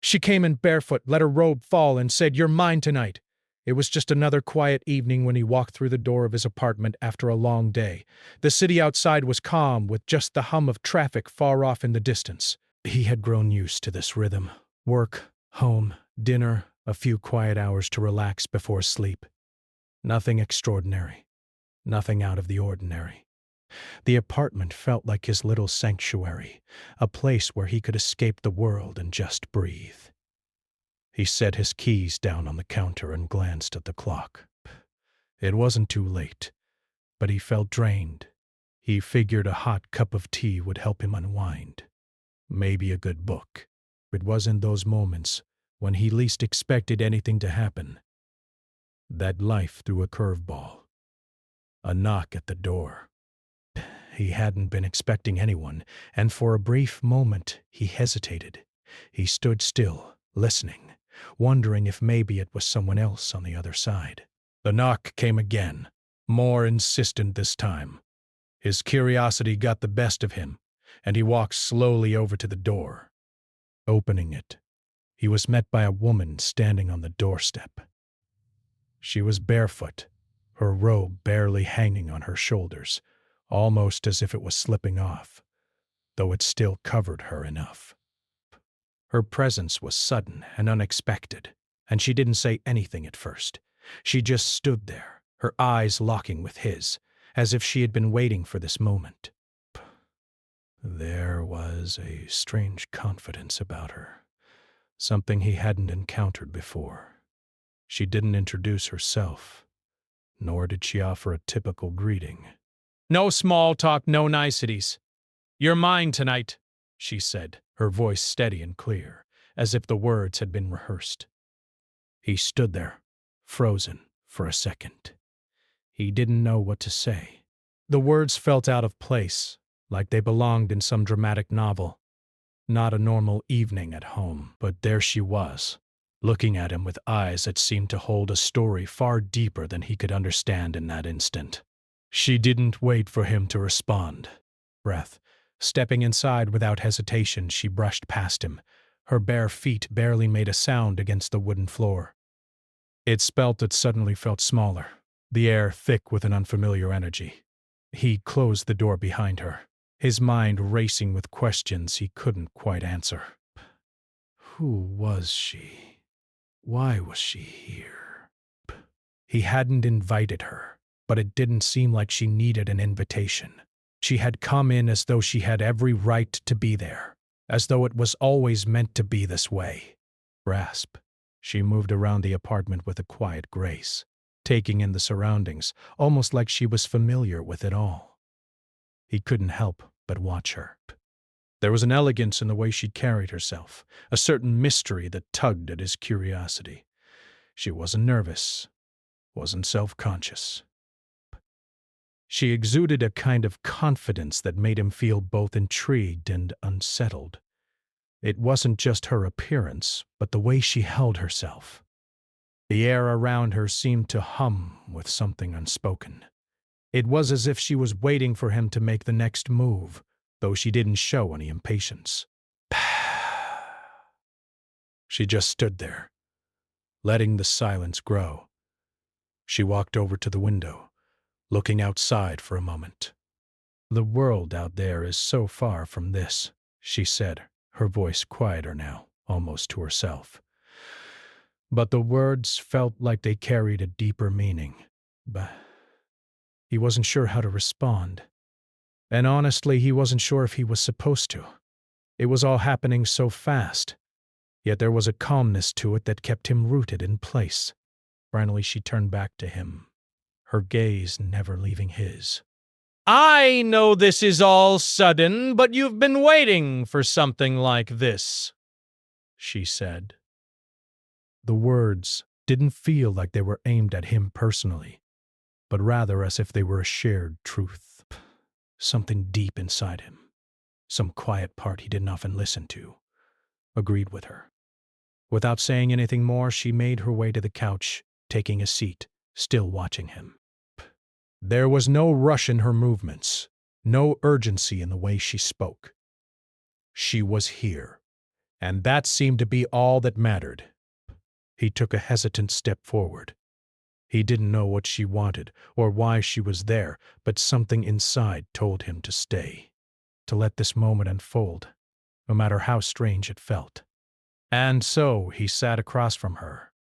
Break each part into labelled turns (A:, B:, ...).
A: She came in barefoot, let her robe fall, and said, "You're mine tonight." It was just another quiet evening when he walked through the door of his apartment after a long day. The city outside was calm, with just the hum of traffic far off in the distance. He had grown used to this rhythm. Work, home, dinner, a few quiet hours to relax before sleep. Nothing extraordinary. Nothing out of the ordinary. The apartment felt like his little sanctuary, a place where he could escape the world and just breathe. He set his keys down on the counter and glanced at the clock. It wasn't too late, but he felt drained. He figured a hot cup of tea would help him unwind. Maybe a good book. It was in those moments, when he least expected anything to happen, that life threw a curveball. A knock at the door. He hadn't been expecting anyone, and for a brief moment he hesitated. He stood still, listening, wondering if maybe it was someone else on the other side. The knock came again, more insistent this time. His curiosity got the best of him, and he walked slowly over to the door. Opening it, he was met by a woman standing on the doorstep. She was barefoot, her robe barely hanging on her shoulders, almost as if it was slipping off, though it still covered her enough. Her presence was sudden and unexpected, and she didn't say anything at first. She just stood there, her eyes locking with his, as if she had been waiting for this moment. There was a strange confidence about her, something he hadn't encountered before. She didn't introduce herself, nor did she offer a typical greeting. "No small talk, no niceties. You're mine tonight," she said, her voice steady and clear, as if the words had been rehearsed. He stood there, frozen, for a second. He didn't know what to say. The words felt out of place, like they belonged in some dramatic novel. Not a normal evening at home, but there she was, looking at him with eyes that seemed to hold a story far deeper than he could understand in that instant. She didn't wait for him to respond. Breath. Stepping inside without hesitation, she brushed past him. Her bare feet barely made a sound against the wooden floor. It suddenly felt smaller, the air thick with an unfamiliar energy. He closed the door behind her, his mind racing with questions he couldn't quite answer. Who was she? Why was she here? He hadn't invited her, but it didn't seem like she needed an invitation. She had come in as though she had every right to be there, as though it was always meant to be this way. Grasp. She moved around the apartment with a quiet grace, taking in the surroundings, almost like she was familiar with it all. He couldn't help but watch her. There was an elegance in the way she carried herself, a certain mystery that tugged at his curiosity. She wasn't nervous, wasn't self-conscious. She exuded a kind of confidence that made him feel both intrigued and unsettled. It wasn't just her appearance, but the way she held herself. The air around her seemed to hum with something unspoken. It was as if she was waiting for him to make the next move, though she didn't show any impatience. She just stood there, letting the silence grow. She walked over to the window, looking outside for a moment. "The world out there is so far from this," she said, her voice quieter now, almost to herself. But the words felt like they carried a deeper meaning. But he wasn't sure how to respond. And honestly, he wasn't sure if he was supposed to. It was all happening so fast. Yet there was a calmness to it that kept him rooted in place. Finally, she turned back to him, her gaze never leaving his. "I know this is all sudden, but you've been waiting for something like this," she said. The words didn't feel like they were aimed at him personally, but rather as if they were a shared truth. Something deep inside him, some quiet part he didn't often listen to, agreed with her. Without saying anything more, she made her way to the couch, taking a seat, still watching him. There was no rush in her movements, no urgency in the way she spoke. She was here, And that seemed to be all that mattered. He took a hesitant step forward. He didn't know what she wanted or why she was there, but something inside told him to stay, to let this moment unfold, no matter how strange it felt. And so he sat across from her,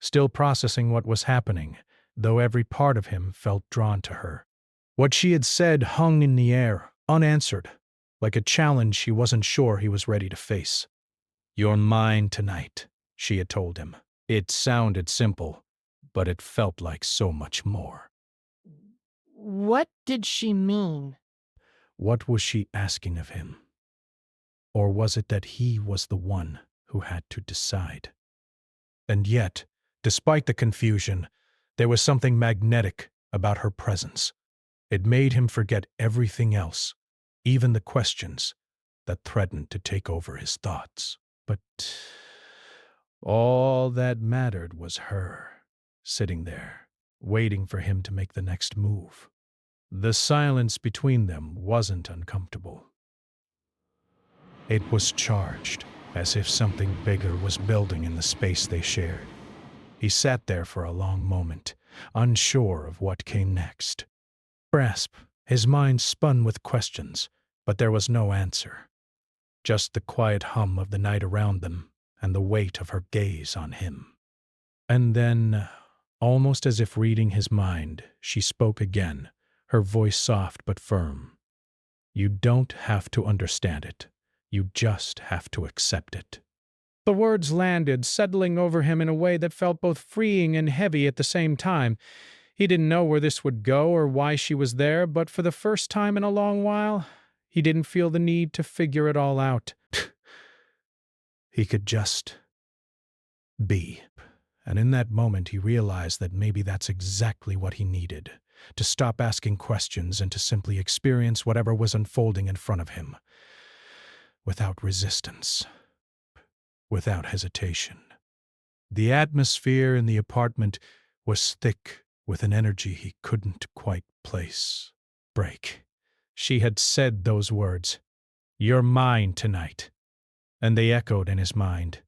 A: still processing what was happening, though every part of him felt drawn to her. What she had said hung in the air, unanswered, like a challenge he wasn't sure he was ready to face. "You're mine tonight," she had told him. It sounded simple, but it felt like so much more.
B: What did she mean?
A: What was she asking of him? Or was it that he was the one who had to decide? And yet, despite the confusion, there was something magnetic about her presence. It made him forget everything else, even the questions that threatened to take over his thoughts. But all that mattered was her, sitting there, waiting for him to make the next move. The silence between them wasn't uncomfortable. It was charged, as if something bigger was building in the space they shared. He sat there for a long moment, unsure of what came next. Grasp, his mind spun with questions, but there was no answer. Just the quiet hum of the night around them and the weight of her gaze on him. And then, almost as if reading his mind, she spoke again, her voice soft but firm. "You don't have to understand it. You just have to accept it." The words landed, settling over him in a way that felt both freeing and heavy at the same time. He didn't know where this would go or why she was there, but for the first time in a long while, he didn't feel the need to figure it all out. He could just be. And in that moment, he realized that maybe that's exactly what he needed, to stop asking questions and to simply experience whatever was unfolding in front of him, without resistance, without hesitation. The atmosphere in the apartment was thick with an energy he couldn't quite place. Break. She had said those words, "You're mine tonight," and they echoed in his mind.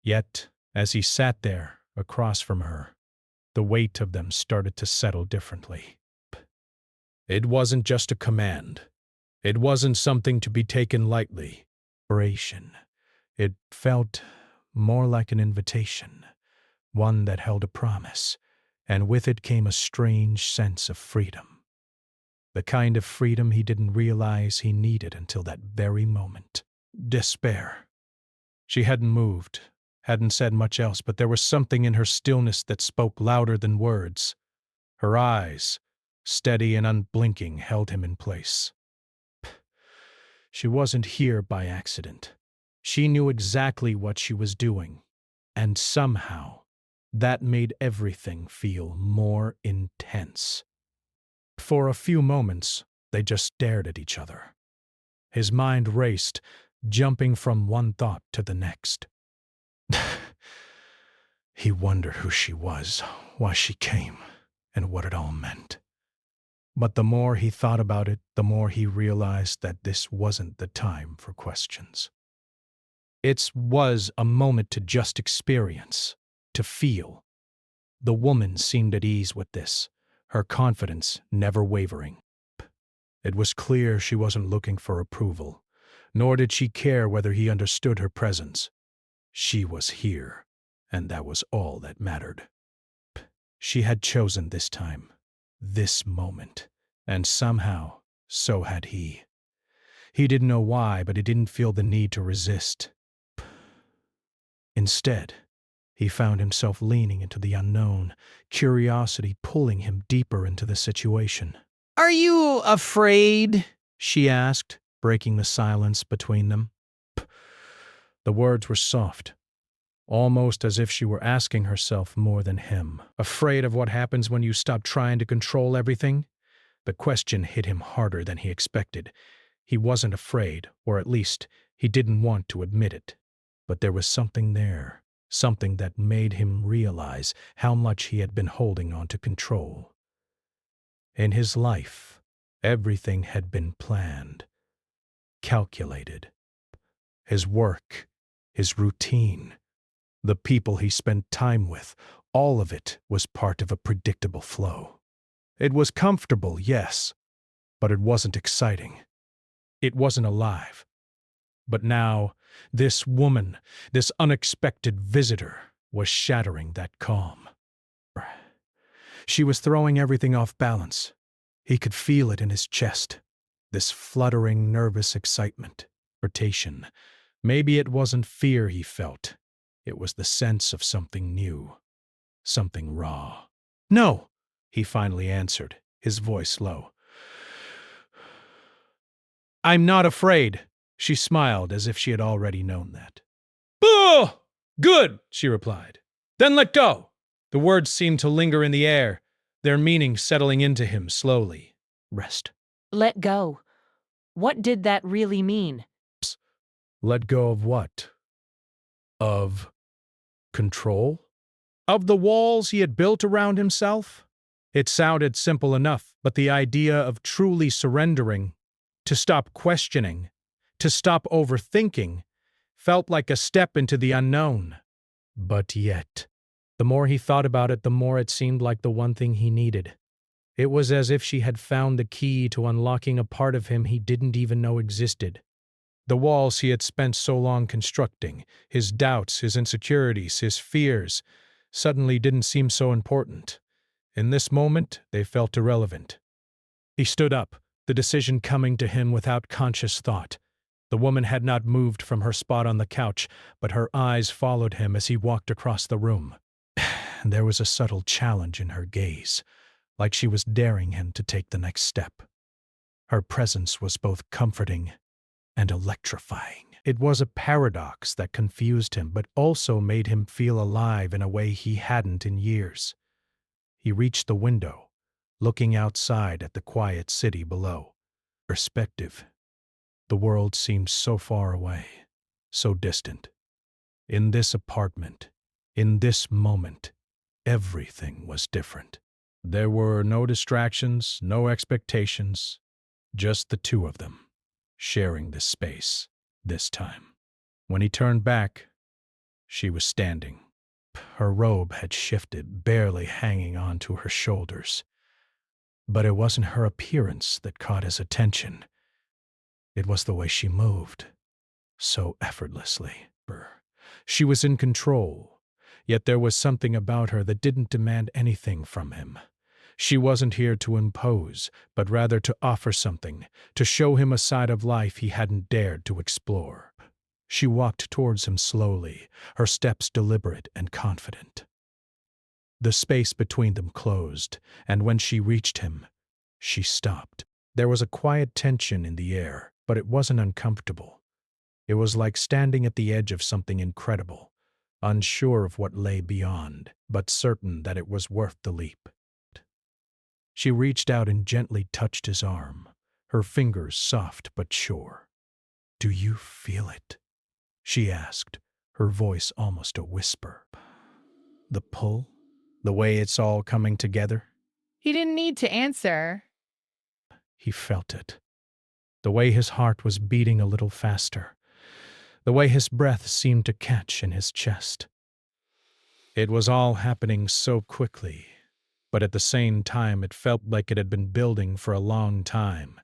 A: Yet, as he sat there, across from her, the weight of them started to settle differently. It wasn't just a command. It wasn't something to be taken lightly. It felt more like an invitation, one that held a promise, and with it came a strange sense of freedom. The kind of freedom he didn't realize he needed until that very moment. Despair. She hadn't moved, hadn't said much else, but there was something in her stillness that spoke louder than words. Her eyes, steady and unblinking, held him in place. She wasn't here by accident. She knew exactly what she was doing, and somehow that made everything feel more intense. For a few moments, they just stared at each other. His mind raced, jumping from one thought to the next. He wondered who she was, why she came, and what it all meant. But the more he thought about it, the more he realized that this wasn't the time for questions. It was a moment to just experience, to feel. The woman seemed at ease with this, her confidence never wavering. It was clear she wasn't looking for approval, nor did she care whether he understood her presence. She was here, and that was all that mattered. She had chosen this time, this moment, and somehow, so had he. He didn't know why, but he didn't feel the need to resist. Instead, he found himself leaning into the unknown, curiosity pulling him deeper into the situation. "Are you afraid?" she asked, breaking the silence between them. The words were soft, almost as if she were asking herself more than him. Afraid of what happens when you stop trying to control everything? The question hit him harder than he expected. He wasn't afraid, or at least, he didn't want to admit it. But there was something there, something that made him realize how much he had been holding on to control. In his life, everything had been planned, calculated. His work, his routine, the people he spent time with, all of it was part of a predictable flow. It was comfortable, yes, but it wasn't exciting. It wasn't alive. But now, this woman, this unexpected visitor, was shattering that calm. She was throwing everything off balance. He could feel it in his chest, this fluttering, nervous excitement, irritation. Maybe it wasn't fear he felt. It was the sense of something new, something raw. "No," he finally answered, his voice low. "I'm not afraid." She smiled as if she had already known that. "Oh, good," she replied. "Then let go." The words seemed to linger in the air, their meaning settling into him slowly. Rest.
B: Let go. What did that really mean?
A: Let go of what? Of control? Of the walls he had built around himself? It sounded simple enough, but the idea of truly surrendering, to stop questioning, to stop overthinking, felt like a step into the unknown. But yet, the more he thought about it, the more it seemed like the one thing he needed. It was as if she had found the key to unlocking a part of him he didn't even know existed. The walls he had spent so long constructing, his doubts, his insecurities, his fears, suddenly didn't seem so important. In this moment, they felt irrelevant. He stood up, the decision coming to him without conscious thought. The woman had not moved from her spot on the couch, but her eyes followed him as he walked across the room. And there was a subtle challenge in her gaze, like she was daring him to take the next step. Her presence was both comforting and electrifying. It was a paradox that confused him, but also made him feel alive in a way he hadn't in years. He reached the window, looking outside at the quiet city below. Perspective. The world seemed so far away, so distant. In this apartment, in this moment, everything was different. There were no distractions, no expectations, just the two of them, sharing this space, this time. When he turned back, she was standing. Her robe had shifted, barely hanging onto her shoulders. But it wasn't her appearance that caught his attention. It was the way she moved, so effortlessly. She was in control, yet there was something about her that didn't demand anything from him. She wasn't here to impose, but rather to offer something, to show him a side of life he hadn't dared to explore. She walked towards him slowly, her steps deliberate and confident. The space between them closed, and when she reached him, she stopped. There was a quiet tension in the air, but it wasn't uncomfortable. It was like standing at the edge of something incredible, unsure of what lay beyond, but certain that it was worth the leap. She reached out and gently touched his arm, her fingers soft but sure. "Do you feel it?" she asked, her voice almost a whisper. "The pull? The way it's all coming together?"
B: He didn't need to answer.
A: He felt it. The way his heart was beating a little faster. The way his breath seemed to catch in his chest. It was all happening so quickly, but at the same time it felt like it had been building for a long time.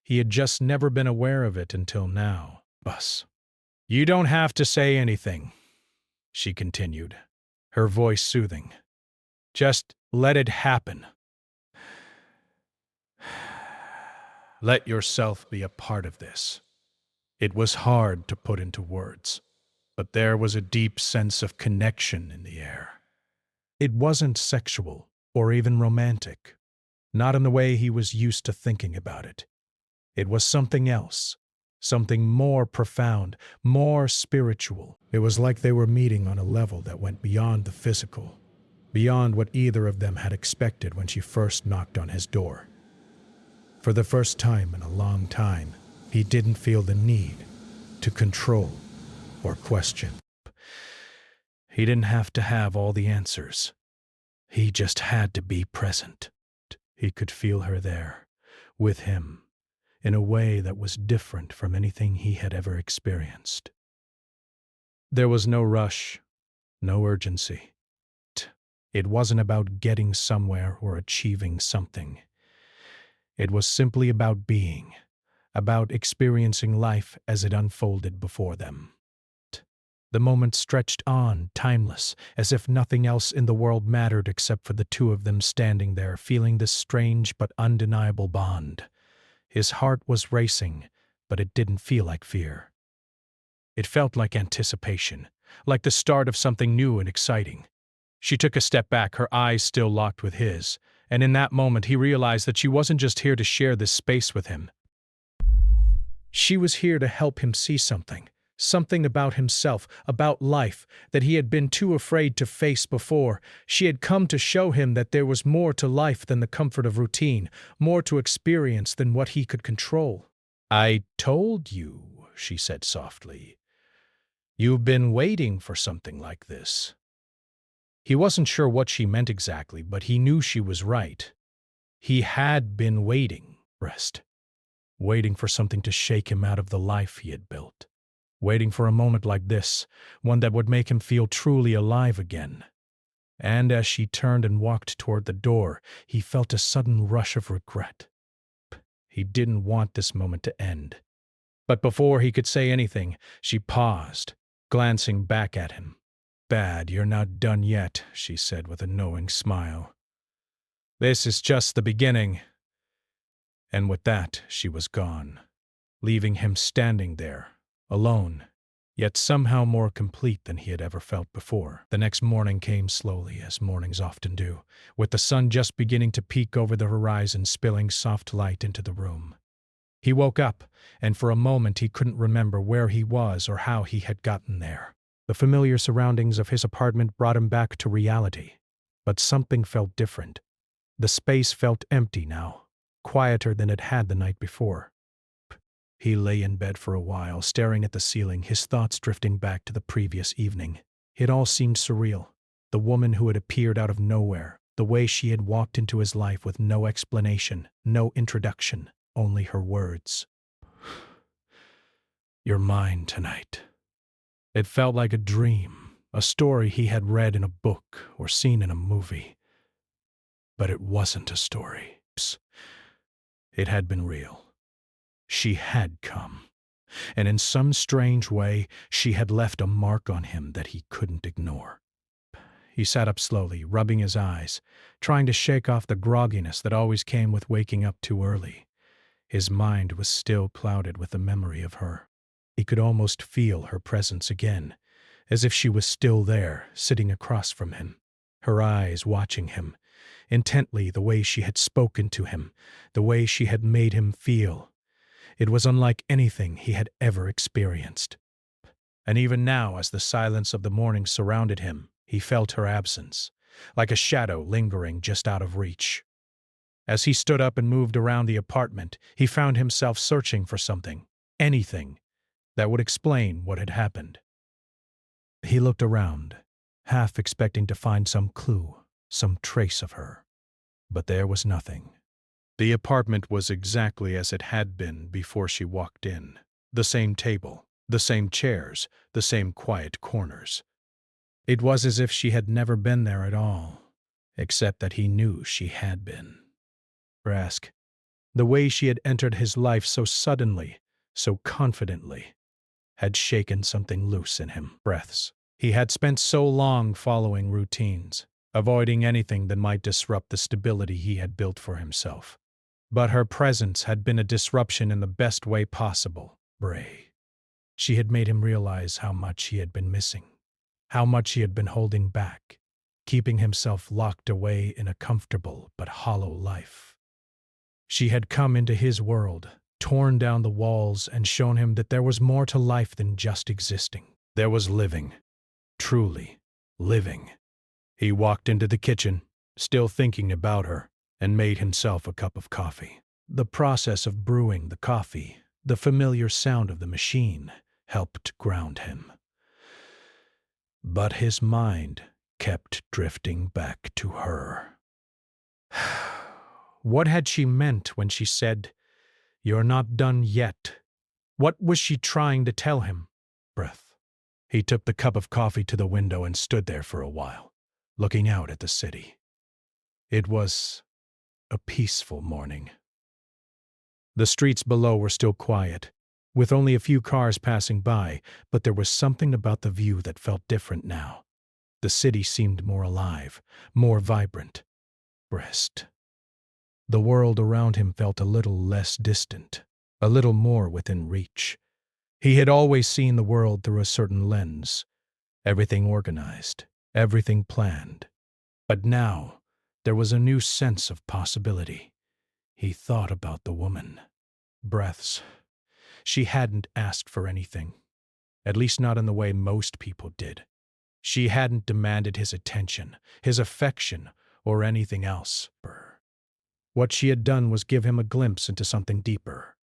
A: He had just never been aware of it until now. "Bus. You don't have to say anything," she continued, her voice soothing. "Just let it happen. Let yourself be a part of this." It was hard to put into words, but there was a deep sense of connection in the air. It wasn't sexual or even romantic, not in the way he was used to thinking about it. It was something else, something more profound, more spiritual. It was like they were meeting on a level that went beyond the physical, beyond what either of them had expected when she first knocked on his door. For the first time in a long time, he didn't feel the need to control or question. He didn't have to have all the answers. He just had to be present. He could feel her there, with him, in a way that was different from anything he had ever experienced. There was no rush, no urgency. It wasn't about getting somewhere or achieving something. It was simply about being, about experiencing life as it unfolded before them. The moment stretched on, timeless, as if nothing else in the world mattered except for the two of them standing there, feeling this strange but undeniable bond. His heart was racing, but it didn't feel like fear. It felt like anticipation, like the start of something new and exciting. She took a step back, her eyes still locked with his, and in that moment he realized that she wasn't just here to share this space with him. She was here to help him see something. Something about himself, about life, that he had been too afraid to face before. She had come to show him that there was more to life than the comfort of routine, more to experience than what he could control. "I told you," she said softly. "You've been waiting for something like this." He wasn't sure what she meant exactly, but he knew she was right. He had been waiting, waiting for something to shake him out of the life he had built. Waiting for a moment like this, one that would make him feel truly alive again. And as she turned and walked toward the door, he felt a sudden rush of regret. He didn't want this moment to end. But before he could say anything, she paused, glancing back at him. "Bad, you're not done yet," she said with a knowing smile. "This is just the beginning." And with that, she was gone, leaving him standing there, alone, yet somehow more complete than he had ever felt before. The next morning came slowly, as mornings often do, with the sun just beginning to peek over the horizon, spilling soft light into the room. He woke up, and for a moment he couldn't remember where he was or how he had gotten there. The familiar surroundings of his apartment brought him back to reality. But something felt different. The space felt empty now, quieter than it had the night before. He lay in bed for a while, staring at the ceiling, his thoughts drifting back to the previous evening. It all seemed surreal. The woman who had appeared out of nowhere, the way she had walked into his life with no explanation, no introduction, only her words. "You're mine tonight." It felt like a dream, a story he had read in a book or seen in a movie. But it wasn't a story. It had been real. She had come, and in some strange way, she had left a mark on him that he couldn't ignore. He sat up slowly, rubbing his eyes, trying to shake off the grogginess that always came with waking up too early. His mind was still clouded with the memory of her. He could almost feel her presence again, as if she was still there, sitting across from him, her eyes watching him, intently, the way she had spoken to him, the way she had made him feel. It was unlike anything he had ever experienced. And even now, as the silence of the morning surrounded him, he felt her absence, like a shadow lingering just out of reach. As he stood up and moved around the apartment, he found himself searching for something, anything, that would explain what had happened. He looked around, half expecting to find some clue, some trace of her. But there was nothing. The apartment was exactly as it had been before she walked in. The same table, the same chairs, the same quiet corners. It was as if she had never been there at all, except that he knew she had been. Rask, the way she had entered his life so suddenly, so confidently, had shaken something loose in him. Breaths. He had spent so long following routines, avoiding anything that might disrupt the stability he had built for himself. But her presence had been a disruption in the best way possible. Bray. She had made him realize how much he had been missing, how much he had been holding back, keeping himself locked away in a comfortable but hollow life. She had come into his world, torn down the walls, and shown him that there was more to life than just existing. There was living, truly living. He walked into the kitchen, still thinking about her, and made himself a cup of coffee. The process of brewing the coffee, the familiar sound of the machine, helped ground him. But his mind kept drifting back to her. What had she meant when she said, "You're not done yet"? What was she trying to tell him? Breath. He took the cup of coffee to the window and stood there for a while, looking out at the city. It was a peaceful morning. The streets below were still quiet, with only a few cars passing by, but there was something about the view that felt different now. The city seemed more alive, more vibrant. Rest. The world around him felt a little less distant, a little more within reach. He had always seen the world through a certain lens, everything organized, everything planned. But now, there was a new sense of possibility. He thought about the woman. Breaths. She hadn't asked for anything, at least not in the way most people did. She hadn't demanded his attention, his affection, or anything else. What she had done was give him a glimpse into something deeper,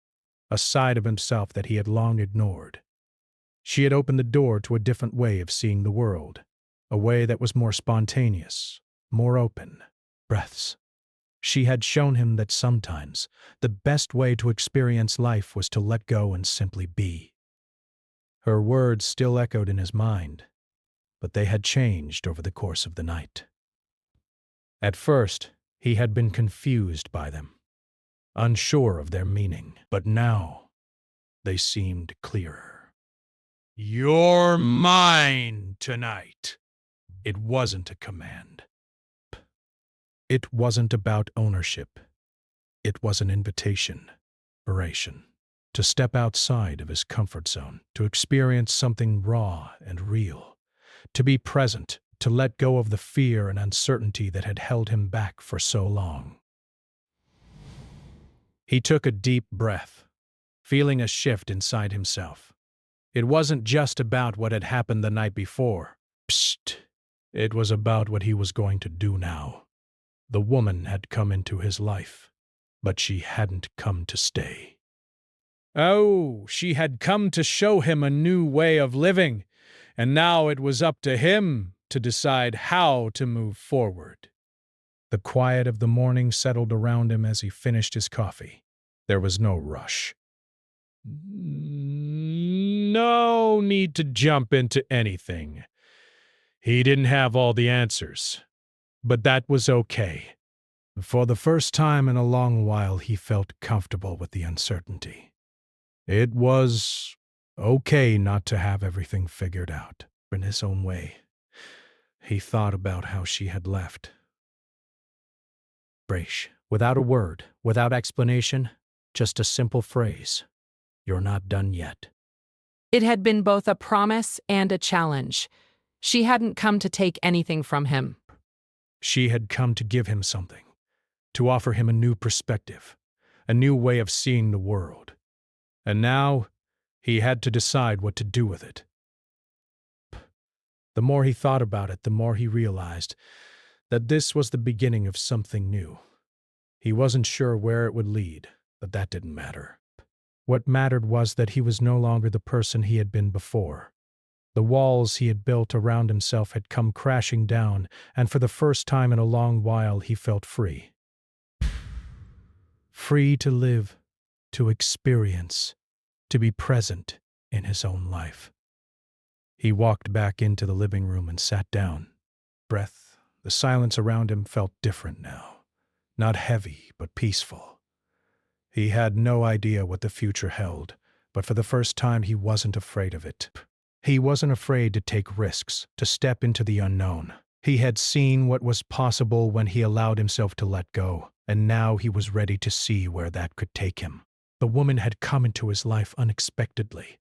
A: a side of himself that he had long ignored. She had opened the door to a different way of seeing the world, a way that was more spontaneous, more open. Breaths. She had shown him that sometimes the best way to experience life was to let go and simply be. Her words still echoed in his mind, but they had changed over the course of the night. At first, he had been confused by them, unsure of their meaning, but now they seemed clearer. "You're mine tonight." It wasn't a command. It wasn't about ownership. It was an invitation, to step outside of his comfort zone, to experience something raw and real, to be present, to let go of the fear and uncertainty that had held him back for so long. He took a deep breath, feeling a shift inside himself. It wasn't just about what had happened the night before. Psst. It was about what he was going to do now. The woman had come into his life, but she hadn't come to stay. Oh, she had come to show him a new way of living, and now it was up to him to decide how to move forward. The quiet of the morning settled around him as he finished his coffee. There was no rush. No need to jump into anything. He didn't have all the answers, but that was okay. For the first time in a long while, he felt comfortable with the uncertainty. It was okay not to have everything figured out in his own way. He thought about how she had left. Brash, without a word, without explanation, just a simple phrase. "You're not done yet."
B: It had been both a promise and a challenge. She hadn't come to take anything from him.
A: She had come to give him something, to offer him a new perspective, a new way of seeing the world. And now, he had to decide what to do with it. The more he thought about it, the more he realized that this was the beginning of something new. He wasn't sure where it would lead, but that didn't matter. What mattered was that he was no longer the person he had been before. The walls he had built around himself had come crashing down, and for the first time in a long while he felt free. Free to live, to experience, to be present in his own life. He walked back into the living room and sat down. The silence around him felt different now. Not heavy, but peaceful. He had no idea what the future held, but for the first time he wasn't afraid of it. He wasn't afraid to take risks, to step into the unknown. He had seen what was possible when he allowed himself to let go, and now he was ready to see where that could take him. The woman had come into his life unexpectedly,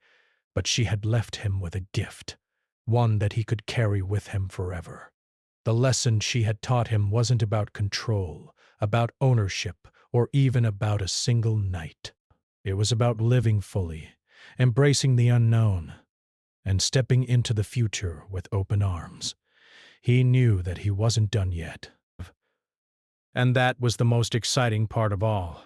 A: but she had left him with a gift, one that he could carry with him forever. The lesson she had taught him wasn't about control, about ownership, or even about a single night. It was about living fully, embracing the unknown, and stepping into the future with open arms. He knew that he wasn't done yet. And that was the most exciting part of all.